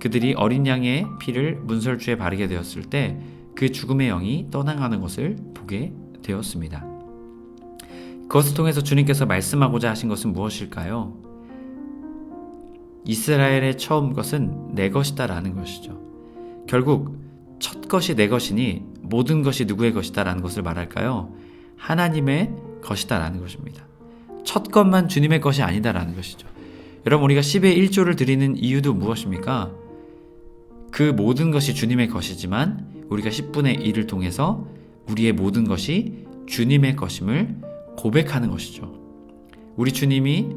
그들이 어린 양의 피를 문설주에 바르게 되었을 때 그 죽음의 영이 떠나가는 것을 보게 되었습니다. 그것을 통해서 주님께서 말씀하고자 하신 것은 무엇일까요? 이스라엘의 처음 것은 내 것이다 라는 것이죠. 결국 첫 것이 내 것이니 모든 것이 누구의 것이다 라는 것을 말할까요? 하나님의 것이다 라는 것입니다. 첫 것만 주님의 것이 아니다 라는 것이죠. 여러분, 우리가 10의 1조를 드리는 이유도 무엇입니까? 그 모든 것이 주님의 것이지만 우리가 10분의 1을 통해서 우리의 모든 것이 주님의 것임을 고백하는 것이죠. 우리 주님이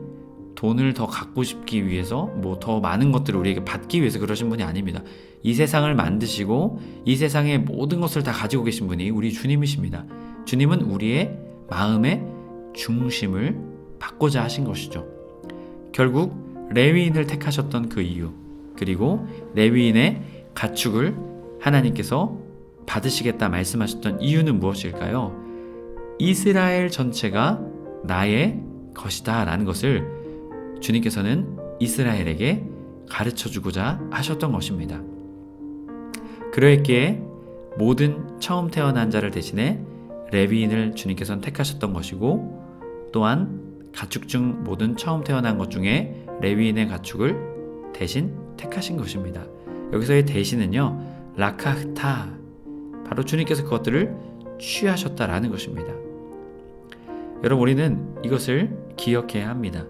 돈을 더 갖고 싶기 위해서 더 많은 것들을 우리에게 받기 위해서 그러신 분이 아닙니다. 이 세상을 만드시고 이 세상의 모든 것을 다 가지고 계신 분이 우리 주님이십니다. 주님은 우리의 마음의 중심을 받고자 하신 것이죠. 결국 레위인을 택하셨던 그 이유, 그리고 레위인의 가축을 하나님께서 받으시겠다 말씀하셨던 이유는 무엇일까요? 이스라엘 전체가 나의 것이다 라는 것을 주님께서는 이스라엘에게 가르쳐주고자 하셨던 것입니다. 그러했기에 모든 처음 태어난 자를 대신해 레위인을 주님께서는 택하셨던 것이고, 또한 가축 중 모든 처음 태어난 것 중에 레위인의 가축을 대신 택하신 것입니다. 여기서의 대신은요, 라카흐타, 바로 주님께서 그것들을 취하셨다라는 것입니다. 여러분, 우리는 이것을 기억해야 합니다.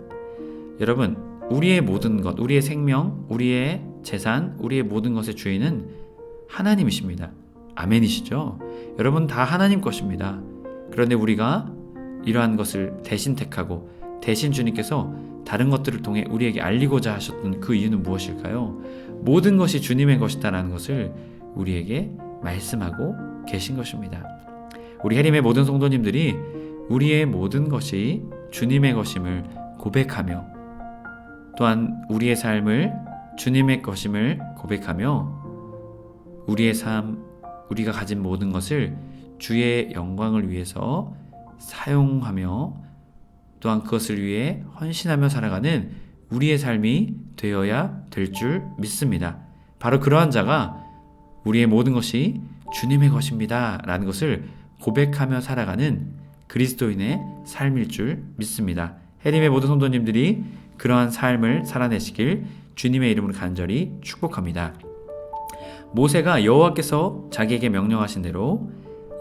여러분, 우리의 모든 것, 우리의 생명, 우리의 재산, 우리의 모든 것의 주인은 하나님이십니다. 아멘이시죠? 여러분, 다 하나님 것입니다. 그런데 우리가 이러한 것을 대신 택하고 대신 주님께서 다른 것들을 통해 우리에게 알리고자 하셨던 그 이유는 무엇일까요? 모든 것이 주님의 것이다라는 것을 우리에게 말씀하고 계신 것입니다. 우리 해림의 모든 성도님들이 우리의 모든 것이 주님의 것임을 고백하며, 또한 우리의 삶을 주님의 것임을 고백하며, 우리의 삶, 우리가 가진 모든 것을 주의 영광을 위해서 사용하며, 또한 그것을 위해 헌신하며 살아가는 우리의 삶이 되어야 될 줄 믿습니다. 바로 그러한 자가 우리의 모든 것이 주님의 것입니다 라는 것을 고백하며 살아가는 그리스도인의 삶일 줄 믿습니다. 해림의 모든 성도님들이 그러한 삶을 살아내시길 주님의 이름으로 간절히 축복합니다. 모세가 여호와께서 자기에게 명령하신 대로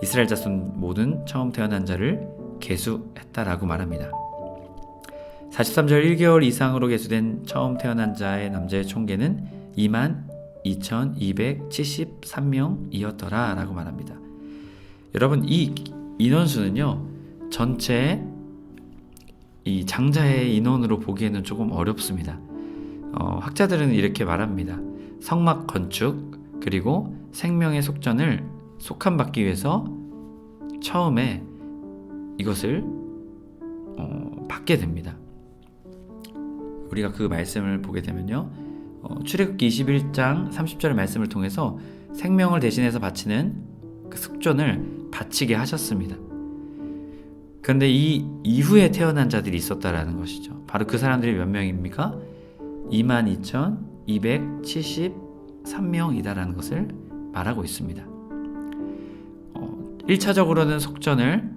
이스라엘 자손 모든 처음 태어난 자를 계수했다라고 말합니다. 43절 1개월 이상으로 계수된 처음 태어난 자의 남자의 총계는 22,273명이었더라 라고 말합니다. 여러분, 이 인원수는요, 전체 이 장자의 인원으로 보기에는 조금 어렵습니다. 학자들은 이렇게 말합니다. 성막 건축 그리고 생명의 속전을 속함받기 위해서 처음에 이것을 받게 됩니다. 우리가 그 말씀을 보게 되면요, 출애굽기 21장 30절 말씀을 통해서 생명을 대신해서 바치는 그 속전을 바치게 하셨습니다. 그런데 이 이후에 태어난 자들이 있었다라는 것이죠. 바로 그 사람들이 몇 명입니까? 22,273명이다라는 것을 말하고 있습니다. 1차적으로는 속전을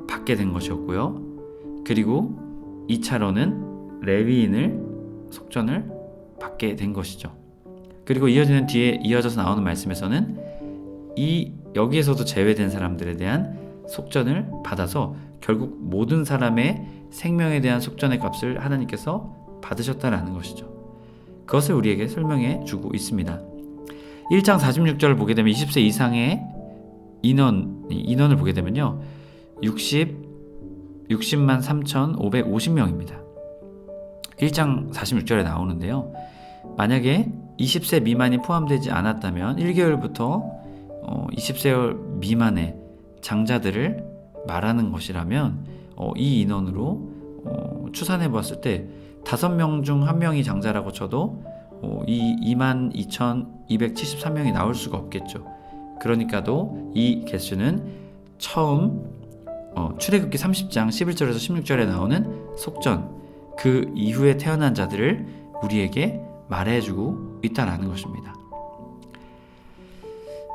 받게 된 것이었고요. 그리고 2차로는 레위인을 속전을 받게 된 것이죠. 그리고 이어지는 뒤에 이어져서 나오는 말씀에서는 여기에서도 제외된 사람들에 대한 속전을 받아서 결국 모든 사람의 생명에 대한 속전의 값을 하나님께서 받으셨다라는 것이죠. 그것을 우리에게 설명해 주고 있습니다. 1장 46절을 보게 되면 20세 이상의 인원을 보게 되면요, 60만 3,550명입니다. 1장 46절에 나오는데요, 만약에 20세 미만이 포함되지 않았다면 1개월부터 20세 미만의 장자들을 말하는 것이라면 이 인원으로 추산해 보았을 때 5명 중 1명이 장자라고 쳐도 이 22,273명이 나올 수가 없겠죠. 그러니까도 이 개수는 처음 출애굽기 30장 11절에서 16절에 나오는 속전, 그 이후에 태어난 자들을 우리에게 말해주고 있다라는 것입니다.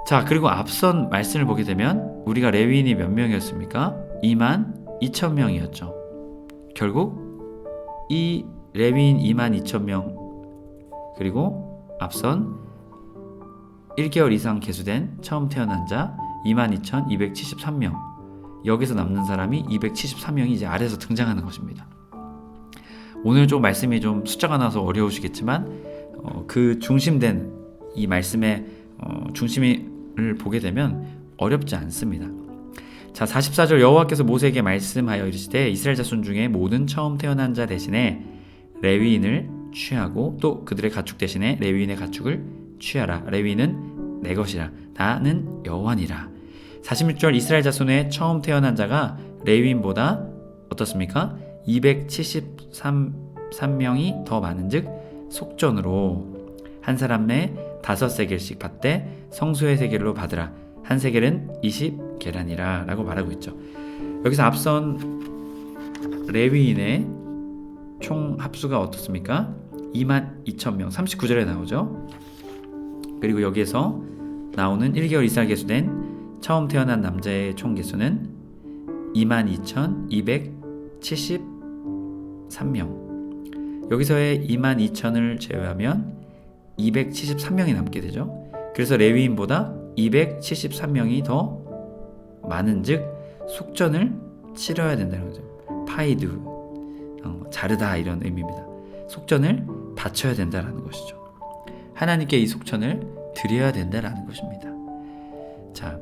자, 그리고 앞선 말씀을 보게 되면 우리가 레위인이 몇 명이었습니까? 22,000명이었죠. 결국 이 레위인 22,000명, 그리고 앞선 1개월 이상 계수된 처음 태어난 자 22,273명, 여기서 남는 사람이 273명이 이제 아래에서 등장하는 것입니다. 오늘 좀 말씀이 좀 숫자가 나서 어려우시겠지만 그 중심된 이 말씀의 중심을 보게 되면 어렵지 않습니다. 자, 44절 여호와께서 모세에게 말씀하여 이르시되 이스라엘 자손 중에 모든 처음 태어난 자 대신에 레위인을 취하고 또 그들의 가축 대신에 레위인의 가축을 취하라. 레위인은 내 것이라. 나는 여호와니라. 46절 이스라엘 자손의 처음 태어난 자가 레위인보다 어떻습니까? 273명이 더 많은즉 속전으로 한 사람 내 5세겔씩 받되 성소의 세겔로 받으라. 한 세겔은 20계란이라 라고 말하고 있죠. 여기서 앞선 레위인의 총 합수가 어떻습니까? 22,000명, 39절에 나오죠. 그리고 여기에서 나오는 1개월 이상 계수된 처음 태어난 남자의 총 개수는 22,273명. 여기서의 22,000을 제외하면 273명이 남게 되죠. 그래서 레위인보다 273명이 더 많은즉 속전을 치러야 된다는 거죠. 파이드, 자르다 이런 의미입니다. 속전을 바쳐야 된다는 것이죠. 하나님께 이 속전을 드려야 된다는 것입니다. 자,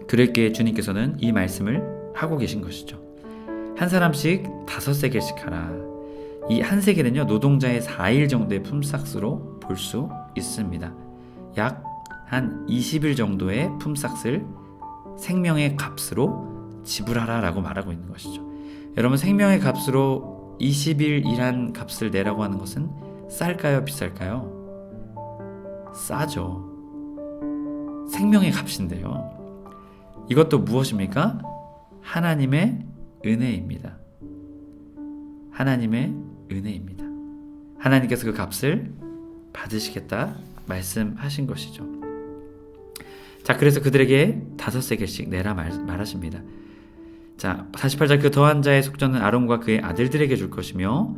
그랬기에 주님께서는 이 말씀을 하고 계신 것이죠. 한 사람씩 5세겔씩 하라. 이 한 세겔은요, 노동자의 4일 정도의 품삯으로 볼 수 있습니다. 약 한 20일 정도의 품삯을 생명의 값으로 지불하라 라고 말하고 있는 것이죠. 여러분, 생명의 값으로 20일 일한 값을 내라고 하는 것은 쌀까요? 비쌀까요? 싸죠. 생명의 값인데요. 이것도 무엇입니까? 하나님의 은혜입니다. 하나님의 은혜입니다. 하나님께서 그 값을 받으시겠다 말씀하신 것이죠. 자, 그래서 그들에게 5세겔씩 내라 말하십니다. 자, 48절 그 더한 자의 속전은 아론과 그의 아들들에게 줄 것이며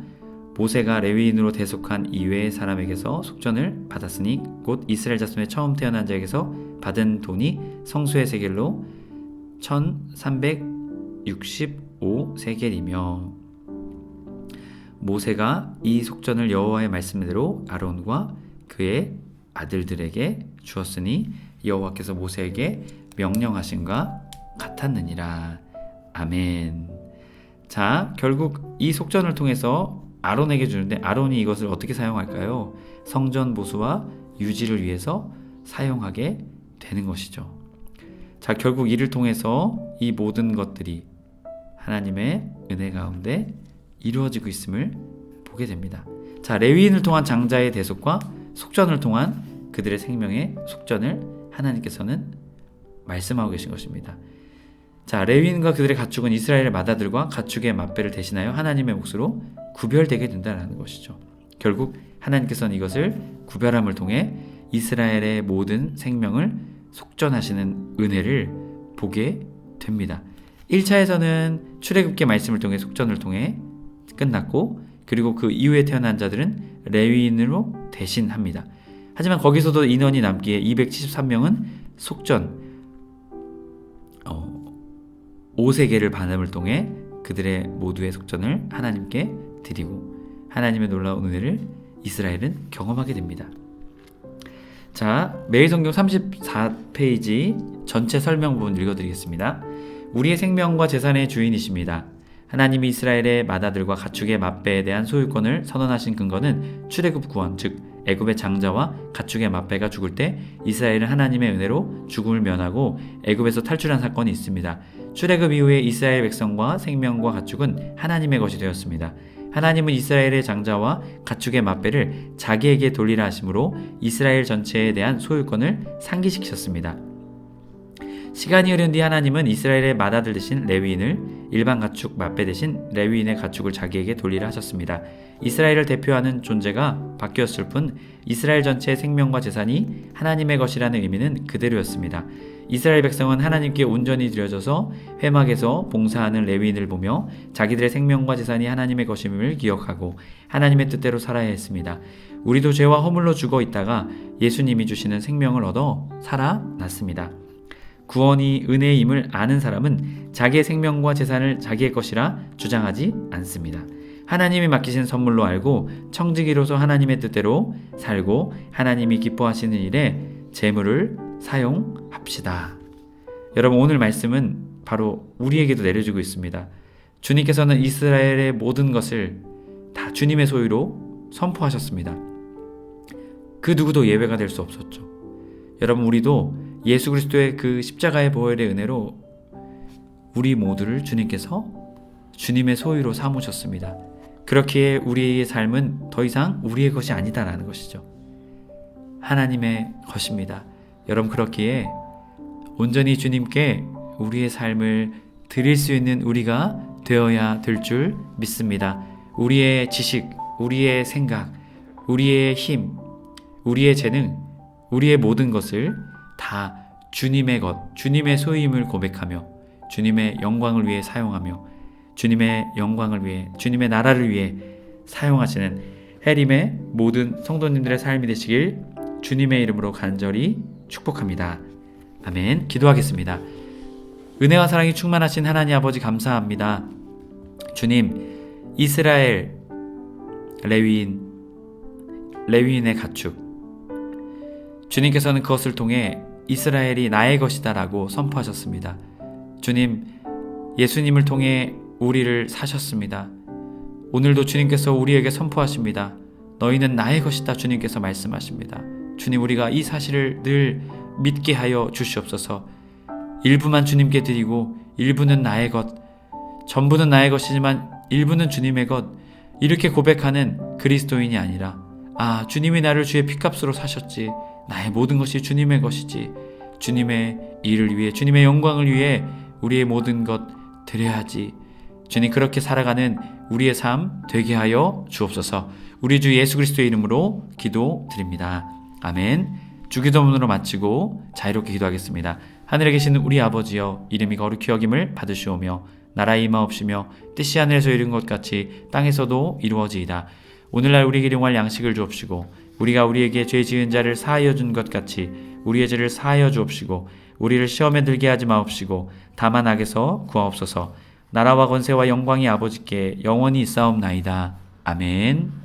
모세가 레위인으로 대속한 이외의 사람에게서 속전을 받았으니 곧 이스라엘 자손의 처음 태어난 자에게서 받은 돈이 성소의 세겔로 1365세겔이며 모세가 이 속전을 여호와의 말씀대로 아론과 그의 아들들에게 주었으니 여호와께서 모세에게 명령하신과 같았느니라. 아멘. 자, 결국 이 속전을 통해서 아론에게 주는데 아론이 이것을 어떻게 사용할까요? 성전 보수와 유지를 위해서 사용하게 되는 것이죠. 자, 결국 이를 통해서 이 모든 것들이 하나님의 은혜 가운데 이루어지고 있음을 보게 됩니다. 자, 레위인을 통한 장자의 대속과 속전을 통한 그들의 생명의 속전을 하나님께서는 말씀하고 계신 것입니다. 자, 레위인과 그들의 가축은 이스라엘의 맏아들과 가축의 맏배를 대신하여 하나님의 몫으로 구별되게 된다는 것이죠. 결국 하나님께서는 이것을 구별함을 통해 이스라엘의 모든 생명을 속전하시는 은혜를 보게 됩니다. 1차에서는 출애굽기 말씀을 통해 속전을 통해 끝났고, 그리고 그 이후에 태어난 자들은 레위인으로 대신합니다. 하지만 거기서도 인원이 남기에 273명은 속전 5세겔을 반음을 통해 그들의 모두의 속전을 하나님께 드리고 하나님의 놀라운 은혜를 이스라엘은 경험하게 됩니다. 자, 매일성경 34페이지 전체 설명 부분 읽어드리겠습니다. 우리의 생명과 재산의 주인이십니다. 하나님이 이스라엘의 맏아들과 가축의 맏배에 대한 소유권을 선언하신 근거는 출애굽 구원, 즉 애굽의 장자와 가축의 맏배가 죽을 때 이스라엘은 하나님의 은혜로 죽음을 면하고 애굽에서 탈출한 사건이 있습니다. 출애굽 이후에 이스라엘 백성과 생명과 가축은 하나님의 것이 되었습니다. 하나님은 이스라엘의 장자와 가축의 맏배를 자기에게 돌리라 하심으로 이스라엘 전체에 대한 소유권을 상기시키셨습니다. 시간이 흐른 뒤 하나님은 이스라엘의 맏아들 대신 레위인을 일반 가축 맏배 대신 레위인의 가축을 자기에게 돌리라 하셨습니다. 이스라엘을 대표하는 존재가 바뀌었을 뿐 이스라엘 전체의 생명과 재산이 하나님의 것이라는 의미는 그대로였습니다. 이스라엘 백성은 하나님께 온전히 드려져서 회막에서 봉사하는 레위인을 보며 자기들의 생명과 재산이 하나님의 것임을 기억하고 하나님의 뜻대로 살아야 했습니다. 우리도 죄와 허물로 죽어 있다가 예수님이 주시는 생명을 얻어 살아났습니다. 구원이 은혜임을 아는 사람은 자기의 생명과 재산을 자기의 것이라 주장하지 않습니다. 하나님이 맡기신 선물로 알고 청지기로서 하나님의 뜻대로 살고 하나님이 기뻐하시는 일에 재물을 사용합시다. 여러분, 오늘 말씀은 바로 우리에게도 내려주고 있습니다. 주님께서는 이스라엘의 모든 것을 다 주님의 소유로 선포하셨습니다. 그 누구도 예외가 될 수 없었죠. 여러분, 우리도 예수 그리스도의 그 십자가의 보혈의 은혜로 우리 모두를 주님께서 주님의 소유로 삼으셨습니다. 그렇기에 우리의 삶은 더 이상 우리의 것이 아니다라는 것이죠. 하나님의 것입니다. 여러분, 그렇기에 온전히 주님께 우리의 삶을 드릴 수 있는 우리가 되어야 될 줄 믿습니다. 우리의 지식, 우리의 생각, 우리의 힘, 우리의 재능, 우리의 모든 것을 다 주님의 것, 주님의 소유임을 고백하며 주님의 영광을 위해 사용하며 주님의 영광을 위해, 주님의 나라를 위해 사용하시는 해림의 모든 성도님들의 삶이 되시길 주님의 이름으로 간절히 축복합니다. 아멘. 기도하겠습니다. 은혜와 사랑이 충만하신 하나님 아버지, 감사합니다. 주님, 이스라엘 레위인의 가축, 주님께서는 그것을 통해 이스라엘이 나의 것이다 라고 선포하셨습니다. 주님, 예수님을 통해 우리를 사셨습니다. 오늘도 주님께서 우리에게 선포하십니다. 너희는 나의 것이다. 주님께서 말씀하십니다. 주님, 우리가 이 사실을 늘 믿게 하여 주시옵소서. 일부만 주님께 드리고 일부는 나의 것, 전부는 나의 것이지만 일부는 주님의 것, 이렇게 고백하는 그리스도인이 아니라, 주님이 나를 주의 피값으로 사셨지, 나의 모든 것이 주님의 것이지, 주님의 일을 위해, 주님의 영광을 위해 우리의 모든 것 드려야지. 주님, 그렇게 살아가는 우리의 삶 되게 하여 주옵소서. 우리 주 예수 그리스도의 이름으로 기도드립니다. 아멘. 주기도문으로 마치고 자유롭게 기도하겠습니다. 하늘에 계시는 우리 아버지여, 이름이 거룩히 여김을 받으시오며 나라의 임하옵시며 뜻이 하늘에서 이룬 것 같이 땅에서도 이루어지이다. 오늘날 우리에게 일용할 양식을 주옵시고 우리가 우리에게 죄 지은 자를 사하여 준 것 같이 우리의 죄를 사하여 주옵시고 우리를 시험에 들게 하지 마옵시고 다만 악에서 구하옵소서. 나라와 권세와 영광이 아버지께 영원히 있사옵나이다. 아멘.